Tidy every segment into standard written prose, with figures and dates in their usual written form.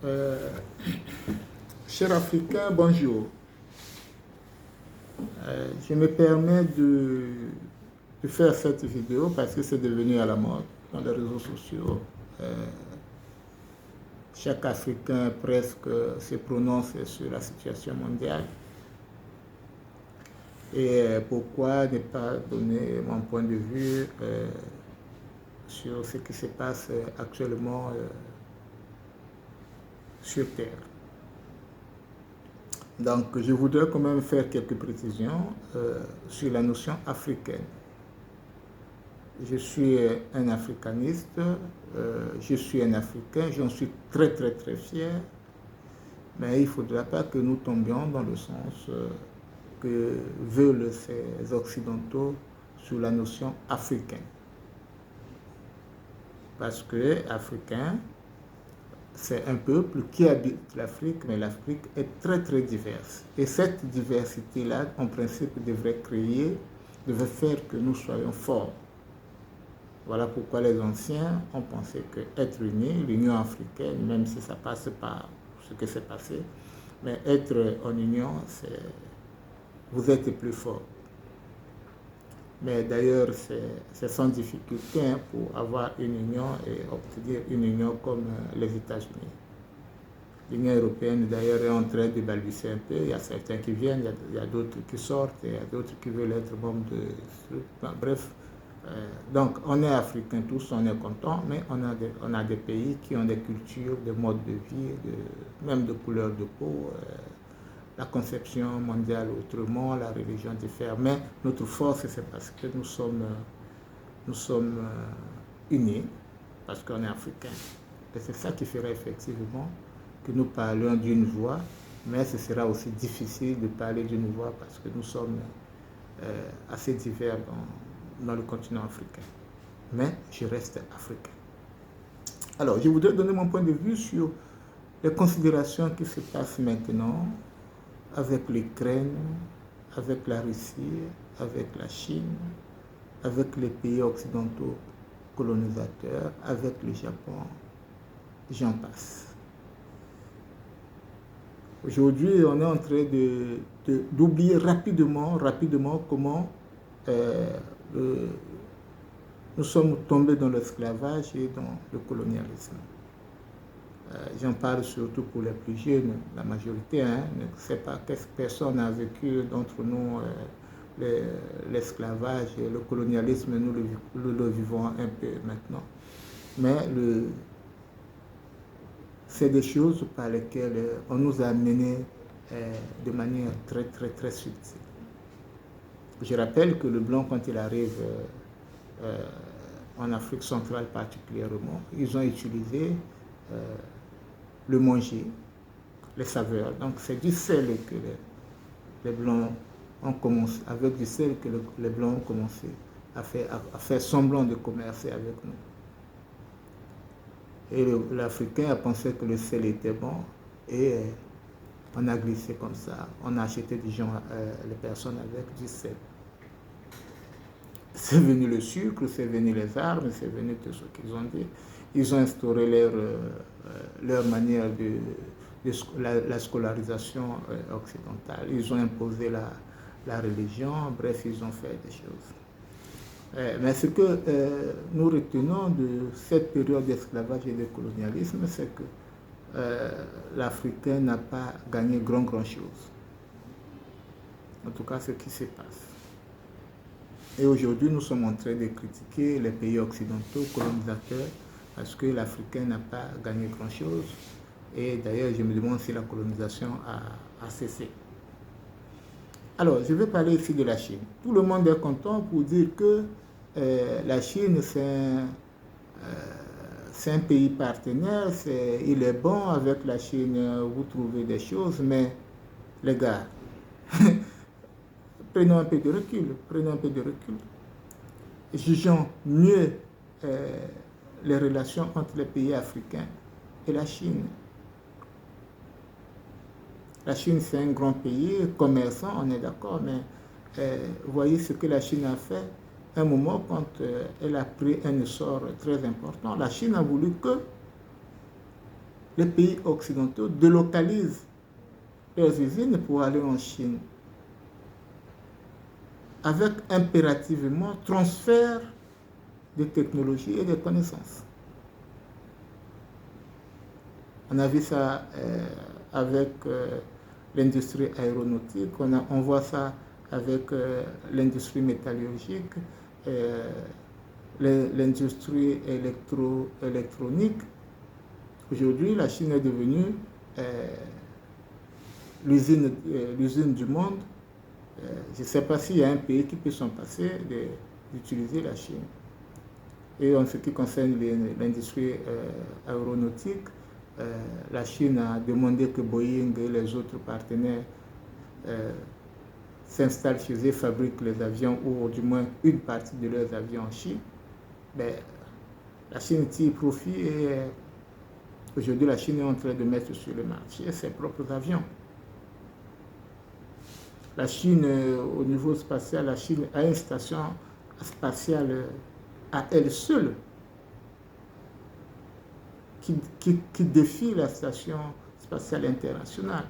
Euh, Chers Africains, bonjour. Je me permets de faire cette vidéo parce que c'est devenu à la mode dans les réseaux sociaux. Chaque Africain presque se prononce sur la situation mondiale. Et pourquoi ne pas donner mon point de vue sur ce qui se passe actuellement sur Terre. Donc, je voudrais quand même faire quelques précisions sur la notion africaine. Je suis un africaniste, je suis un Africain, j'en suis très fier, mais il ne faudra pas que nous tombions dans le sens que veulent ces Occidentaux sur la notion africaine. Parce que Africain, c'est un peuple qui habite l'Afrique, mais l'Afrique est très diverse. Et cette diversité-là, en principe, devrait faire que nous soyons forts. Voilà pourquoi les anciens ont pensé qu'être unis, l'Union africaine, même si ça passe par ce qui s'est passé, mais être en union, vous êtes plus fort. Mais d'ailleurs, c'est sans difficulté pour avoir une union et obtenir une union comme les États-Unis. L'Union européenne, d'ailleurs, est en train de balbutier un peu. Il y a certains qui viennent, il y a d'autres qui sortent, il y a d'autres qui veulent être membres de trucs. Enfin, bref, donc on est africains tous, on est contents, mais on a des pays qui ont des cultures, des modes de vie, même de couleur de peau. La conception mondiale autrement, la religion diffère, mais notre force, c'est parce que nous sommes unis, parce qu'on est africains. Et c'est ça qui ferait effectivement que nous parlions d'une voix, mais ce sera aussi difficile de parler d'une voix parce que nous sommes assez divers dans le continent africain. Mais je reste africain. Alors, je voudrais donner mon point de vue sur les considérations qui se passent maintenant avec l'Ukraine, avec la Russie, avec la Chine, avec les pays occidentaux colonisateurs, avec le Japon, j'en passe. Aujourd'hui, on est en train d'oublier rapidement comment nous sommes tombés dans l'esclavage et dans le colonialisme. J'en parle surtout pour les plus jeunes, la majorité, ne sait pas qu'est-ce que personne n'a vécu d'entre nous, l'esclavage et le colonialisme, nous le vivons un peu maintenant. Mais c'est des choses par lesquelles on nous a menés de manière très subtile. Je rappelle que le blanc, quand il arrive en Afrique centrale particulièrement, ils ont utilisé le manger, les saveurs. Donc c'est du sel que les blancs ont commencé, avec du sel que les blancs ont commencé à faire semblant de commercer avec nous. Et l'Africain a pensé que le sel était bon et on a glissé comme ça. On a acheté des gens, les personnes avec du sel. C'est venu le sucre, c'est venu les armes, c'est venu tout ce qu'ils ont dit. Ils ont instauré leur manière la scolarisation occidentale. Ils ont imposé la religion, bref, ils ont fait des choses. Mais ce que nous retenons de cette période d'esclavage et de colonialisme, c'est que l'Africain n'a pas gagné grand chose. En tout cas, ce qui se passe. Et aujourd'hui, nous sommes en train de critiquer les pays occidentaux colonisateurs parce que l'Africain n'a pas gagné grand-chose. Et d'ailleurs, je me demande si la colonisation a cessé. Alors, je vais parler ici de la Chine. Tout le monde est content pour dire que la Chine, c'est un pays partenaire, il est bon, avec la Chine, vous trouvez des choses, mais les gars, prenons un peu de recul. Jugeons mieux les relations entre les pays africains et la Chine. La Chine, c'est un grand pays, commerçant, on est d'accord, mais voyez ce que la Chine a fait. À un moment, quand elle a pris un essor très important, la Chine a voulu que les pays occidentaux délocalisent leurs usines pour aller en Chine, avec impérativement transfert de technologies et de connaissances. On a vu ça avec l'industrie aéronautique, on voit ça avec l'industrie métallurgique, l'industrie électronique. Aujourd'hui, la Chine est devenue l'usine du monde. Je ne sais pas s'il y a un pays qui peut s'en passer d'utiliser la Chine. Et en ce qui concerne l'industrie aéronautique, la Chine a demandé que Boeing et les autres partenaires s'installent chez eux, fabriquent les avions, ou du moins une partie de leurs avions en Chine. Ben, la Chine tire profit et aujourd'hui la Chine est en train de mettre sur le marché ses propres avions. La Chine, au niveau spatial, la Chine a une station spatiale à elle seule qui défie la station spatiale internationale.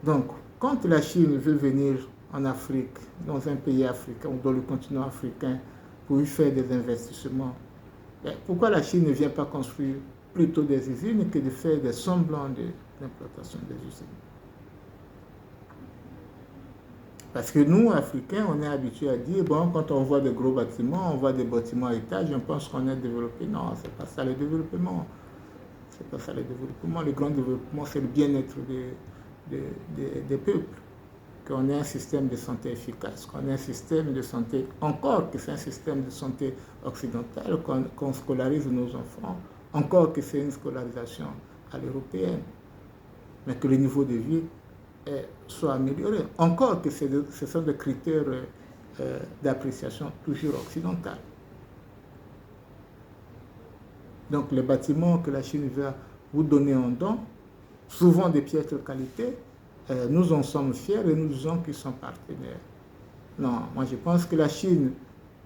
Donc, quand la Chine veut venir en Afrique, dans un pays africain ou dans le continent africain, pour y faire des investissements, pourquoi la Chine ne vient pas construire plutôt des usines que de faire des semblants d'implantation des usines? Parce que nous, Africains, on est habitués à dire, bon, quand on voit des gros bâtiments, on voit des bâtiments à étage, on pense qu'on est développé. Non, c'est pas ça le développement. C'est pas ça le développement. Le grand développement, c'est le bien-être des peuples. Qu'on ait un système de santé efficace, qu'on ait un système de santé, encore que c'est un système de santé occidental, qu'on scolarise nos enfants, encore que c'est une scolarisation à l'européenne, mais que le niveau de vie soit amélioré, encore que ce sont des critères d'appréciation toujours occidentale. Donc les bâtiments que la Chine va vous donner en don, souvent de piètre qualité, nous en sommes fiers et nous disons qu'ils sont partenaires. Non, moi je pense que la Chine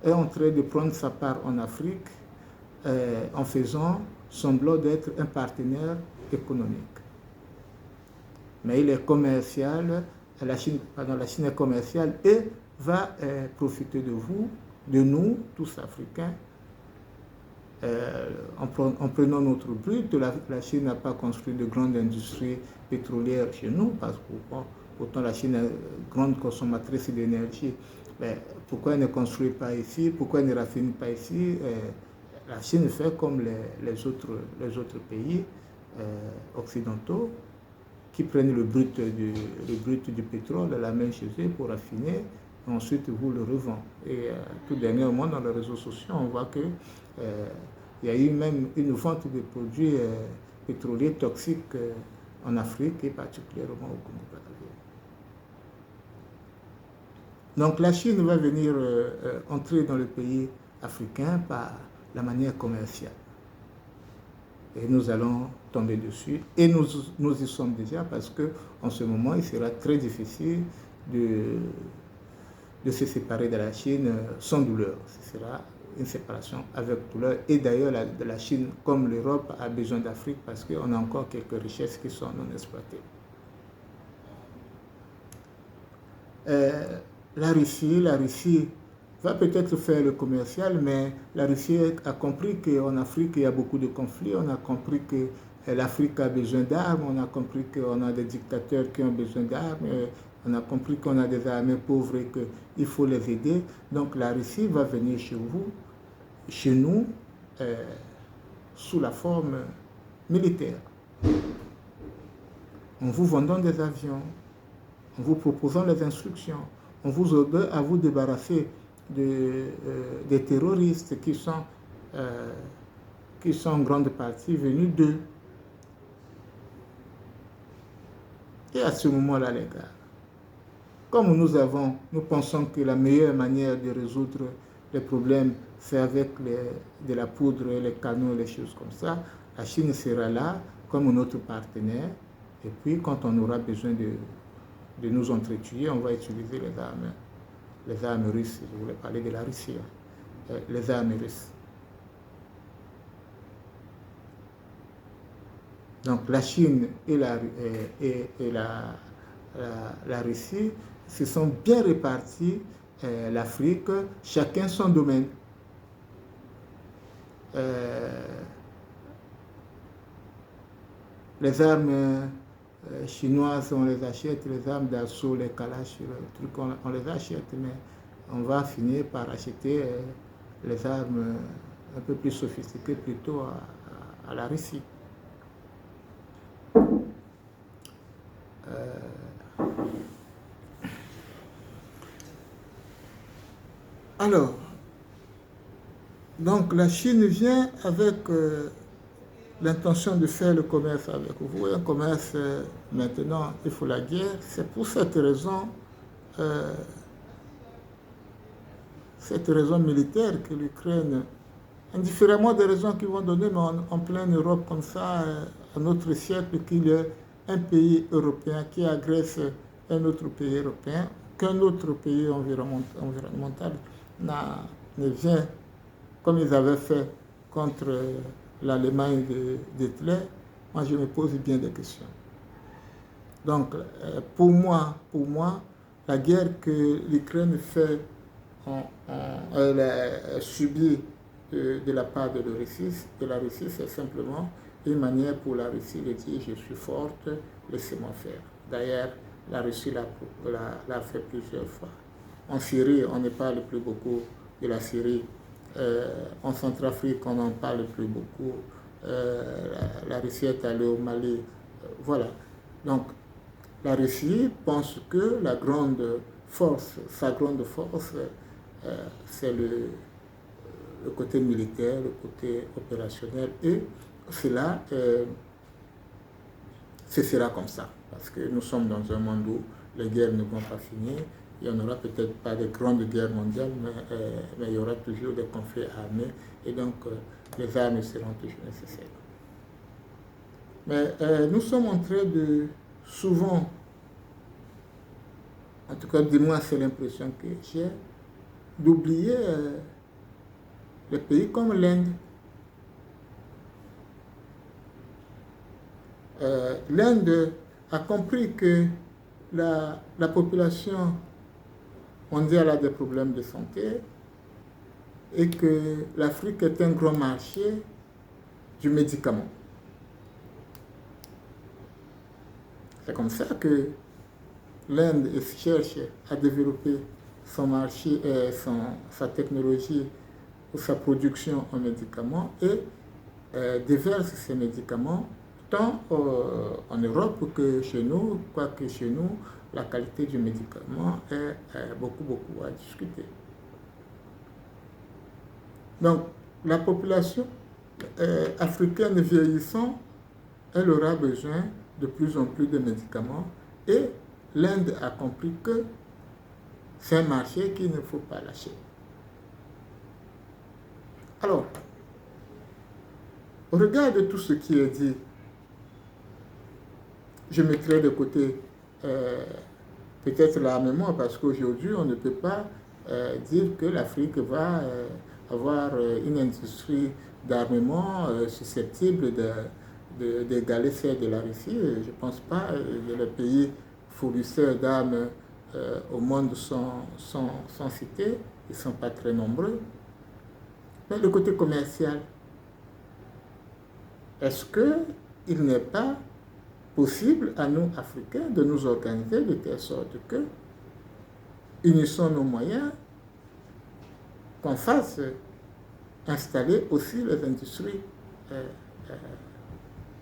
est en train de prendre sa part en Afrique en faisant semblant d'être un partenaire économique. Mais il est commercial, la Chine est commerciale et va profiter de vous, de nous, tous Africains. En prenant notre brut, la Chine n'a pas construit de grandes industries pétrolières chez nous, parce que pourtant la Chine est une grande consommatrice d'énergie. Mais pourquoi elle ne construit pas ici? Pourquoi elle ne raffine pas ici? La Chine fait comme les autres pays occidentaux qui prennent le brut du pétrole, la main chez eux pour raffiner, et ensuite vous le revend. Et tout dernièrement, dans les réseaux sociaux, on voit que il y a eu même une vente de produits pétroliers toxiques en Afrique et particulièrement au Congo-Brazzaville. Donc la Chine va venir entrer dans le pays africain par la manière commerciale. Et nous allons tomber dessus. Et nous y sommes déjà parce qu'en ce moment, il sera très difficile de se séparer de la Chine sans douleur. Ce sera une séparation avec douleur. Et d'ailleurs, la Chine, comme l'Europe, a besoin d'Afrique parce qu'on a encore quelques richesses qui sont non exploitées. La Russie va peut-être faire le commercial, mais la Russie a compris qu'en Afrique, il y a beaucoup de conflits. On a compris que l'Afrique a besoin d'armes. On a compris qu'on a des dictateurs qui ont besoin d'armes. On a compris qu'on a des armées pauvres et qu'il faut les aider. Donc la Russie va venir chez nous, sous la forme militaire. En vous vendant des avions, en vous proposant les instructions, on vous aide à vous débarrasser des terroristes qui sont en grande partie venus d'eux. Et à ce moment-là, les gars, comme nous pensons que la meilleure manière de résoudre les problèmes, c'est avec de la poudre, les canons, les choses comme ça, la Chine sera là comme notre partenaire. Et puis, quand on aura besoin de nous entretuer, on va utiliser les armes russes. Je voulais parler de la Russie, les armes russes. Donc la Chine et la Russie se sont bien répartis l'Afrique, chacun son domaine. Les armes chinoises, on les achète, les armes d'assaut, les Kalash, on les achète, mais on va finir par acheter les armes un peu plus sophistiquées plutôt à la Russie. Alors, donc la Chine vient avec l'intention de faire le commerce avec vous. Un commerce, maintenant, il faut la guerre. C'est pour cette raison militaire que l'Ukraine, indifféremment des raisons qu'ils vont donner, mais en pleine Europe comme ça, à notre siècle, qu'il y ait un pays européen qui agresse un autre pays européen, qu'un autre pays environnemental ne vient, comme ils avaient fait contre l'Allemagne d'Hitler. Moi, je me pose bien des questions. Donc, pour moi, la guerre que l'Ukraine fait, elle a subi de la part de la Russie, c'est simplement une manière pour la Russie de dire je suis forte, laissez-moi faire. D'ailleurs, la Russie l'a fait plusieurs fois. En Syrie, on ne parle plus beaucoup de la Syrie. En Centrafrique, on n'en parle plus beaucoup. La Russie est allée au Mali. Voilà. Donc, la Russie pense que sa grande force, c'est le côté militaire, le côté opérationnel, et cela cessera comme ça, parce que nous sommes dans un monde où les guerres ne vont pas finir. Il n'y en aura peut-être pas de grandes guerres mondiales, mais il y aura toujours des conflits armés, et donc les armes seront toujours nécessaires. Mais nous sommes en train de souvent, en tout cas du moins c'est l'impression que j'ai, d'oublier les pays comme l'Inde. L'Inde a compris que la population mondiale a des problèmes de santé et que l'Afrique est un grand marché du médicament. C'est comme ça que l'Inde cherche à développer son marché, sa technologie ou sa production en médicaments et déverse ces médicaments tant en Europe que chez nous, quoique chez nous, la qualité du médicament est beaucoup à discuter. Donc, la population africaine vieillissant, elle aura besoin de plus en plus de médicaments et l'Inde a compris que c'est un marché qu'il ne faut pas lâcher. Alors, au regard de tout ce qui est dit, je mettrai de côté peut-être l'armement, parce qu'aujourd'hui, on ne peut pas dire que l'Afrique va avoir une industrie d'armement susceptible d'égaler celle de la Russie. Je ne pense pas. Les pays fournisseurs d'armes au monde sont cités, ils ne sont pas très nombreux. Mais le côté commercial, est-ce qu'il n'est pas possible à nous, Africains, de nous organiser de telle sorte que, unissons nos moyens, qu'on fasse installer aussi les industries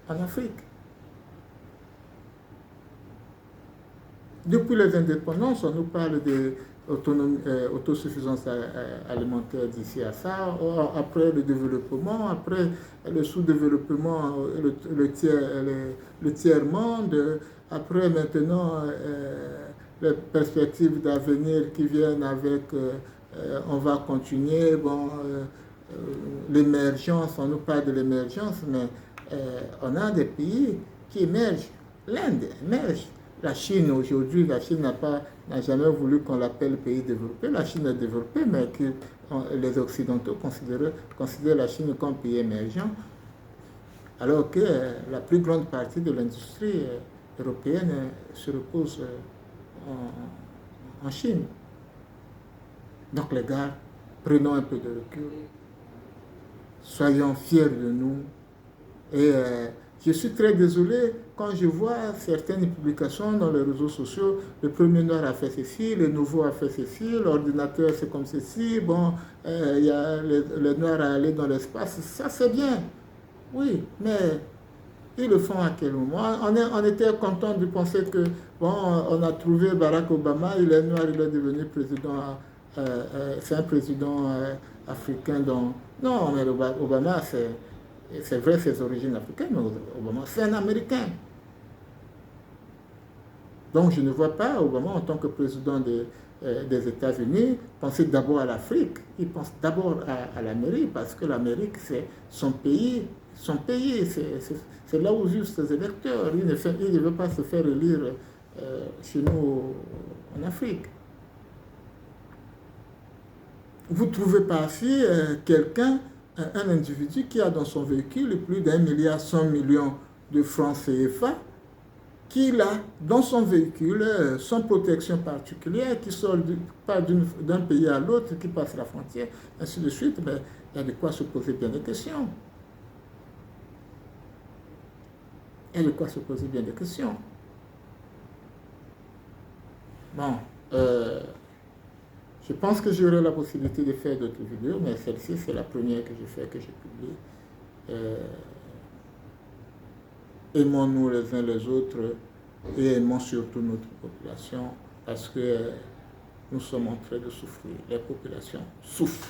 en Afrique. Depuis les indépendances, on nous parle d'autosuffisance alimentaire d'ici à ça. Après le développement, après le sous-développement, le tiers-monde, après maintenant les perspectives d'avenir qui viennent avec on va continuer, l'émergence, on nous parle de l'émergence, mais on a des pays qui émergent. L'Inde émerge. La Chine aujourd'hui, la Chine n'a jamais voulu qu'on l'appelle pays développé. La Chine est développée, mais les Occidentaux considèrent la Chine comme pays émergent. alors que la plus grande partie de l'industrie européenne se repose en Chine. Donc les gars, prenons un peu de recul, soyons fiers de nous. Et je suis très désolé quand je vois certaines publications dans les réseaux sociaux, le premier noir a fait ceci, le nouveau a fait ceci, l'ordinateur c'est comme ceci, bon, il y a le noir à aller dans l'espace, ça c'est bien, oui, mais ils le font à quel moment? On était content de penser que, bon, on a trouvé Barack Obama, il est noir, il est devenu président, c'est un président africain. Non, mais Obama, c'est vrai ses origines africaines, mais Obama, c'est un Américain. Donc je ne vois pas Obama en tant que président des États-Unis penser d'abord à l'Afrique. Il pense d'abord à l'Amérique parce que l'Amérique, c'est son pays. C'est là où vivent ses électeurs. Il ne veut pas se faire élire chez nous en Afrique. Vous ne trouvez pas ici quelqu'un, un individu qui a dans son véhicule plus d'1,1 milliard de francs CFA, qu'il a dans son véhicule sans protection particulière, qui sort pas d'un pays à l'autre, qui passe la frontière, ainsi de suite, mais il y a de quoi se poser bien des questions. Il y a de quoi se poser bien des questions. Bon, je pense que j'aurai la possibilité de faire d'autres vidéos, mais celle-ci, c'est la première que je fais, que j'ai publiée. Aimons-nous les uns les autres et aimons surtout notre population parce que nous sommes en train de souffrir. Les populations souffrent.